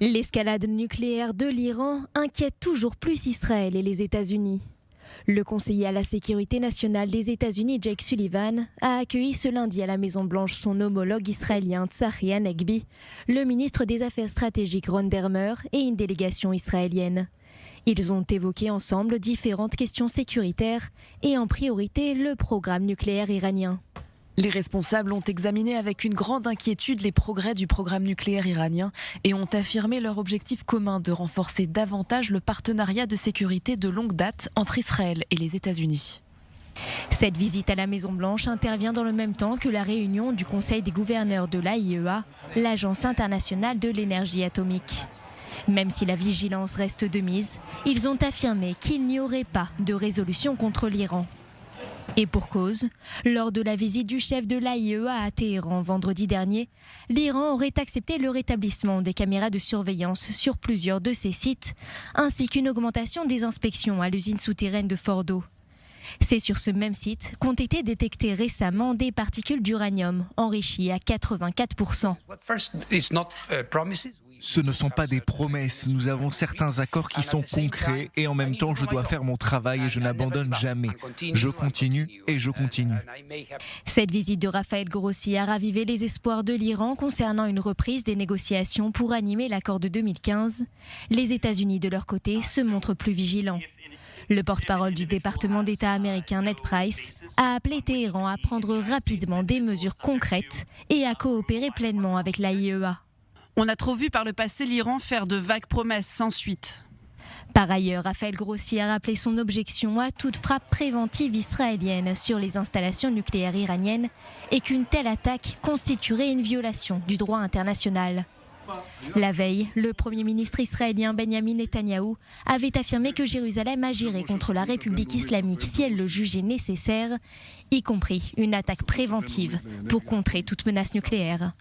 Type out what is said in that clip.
L'escalade nucléaire de l'Iran inquiète toujours plus Israël et les États-Unis. Le conseiller à la sécurité nationale des États-Unis, Jake Sullivan, a accueilli ce lundi à la Maison-Blanche son homologue israélien Tzachi Hanegbi, le ministre des Affaires stratégiques Ron Dermer et une délégation israélienne. Ils ont évoqué ensemble différentes questions sécuritaires et en priorité le programme nucléaire iranien. Les responsables ont examiné avec une grande inquiétude les progrès du programme nucléaire iranien et ont affirmé leur objectif commun de renforcer davantage le partenariat de sécurité de longue date entre Israël et les États-Unis. Cette visite à la Maison-Blanche intervient dans le même temps que la réunion du Conseil des gouverneurs de l'AIEA, l'Agence internationale de l'énergie atomique. Même si la vigilance reste de mise, ils ont affirmé qu'il n'y aurait pas de résolution contre l'Iran. Et pour cause, lors de la visite du chef de l'AIEA à Téhéran vendredi dernier, l'Iran aurait accepté le rétablissement des caméras de surveillance sur plusieurs de ses sites, ainsi qu'une augmentation des inspections à l'usine souterraine de Fordo. C'est sur ce même site qu'ont été détectées récemment des particules d'uranium enrichies à 84%. Ce ne sont pas des promesses, nous avons certains accords qui sont concrets et en même temps je dois faire mon travail et je n'abandonne jamais. Je continue et je continue. Cette visite de Raphaël Grossi a ravivé les espoirs de l'Iran concernant une reprise des négociations pour animer l'accord de 2015. Les États-Unis de leur côté se montrent plus vigilants. Le porte-parole du département d'État américain Ned Price a appelé Téhéran à prendre rapidement des mesures concrètes et à coopérer pleinement avec l'AIEA. On a trop vu par le passé l'Iran faire de vagues promesses sans suite. Par ailleurs, Raphaël Grossi a rappelé son objection à toute frappe préventive israélienne sur les installations nucléaires iraniennes et qu'une telle attaque constituerait une violation du droit international. La veille, le Premier ministre israélien Benjamin Netanyahou avait affirmé que Jérusalem agirait contre la République islamique si elle le jugeait nécessaire, y compris une attaque préventive pour contrer toute menace nucléaire.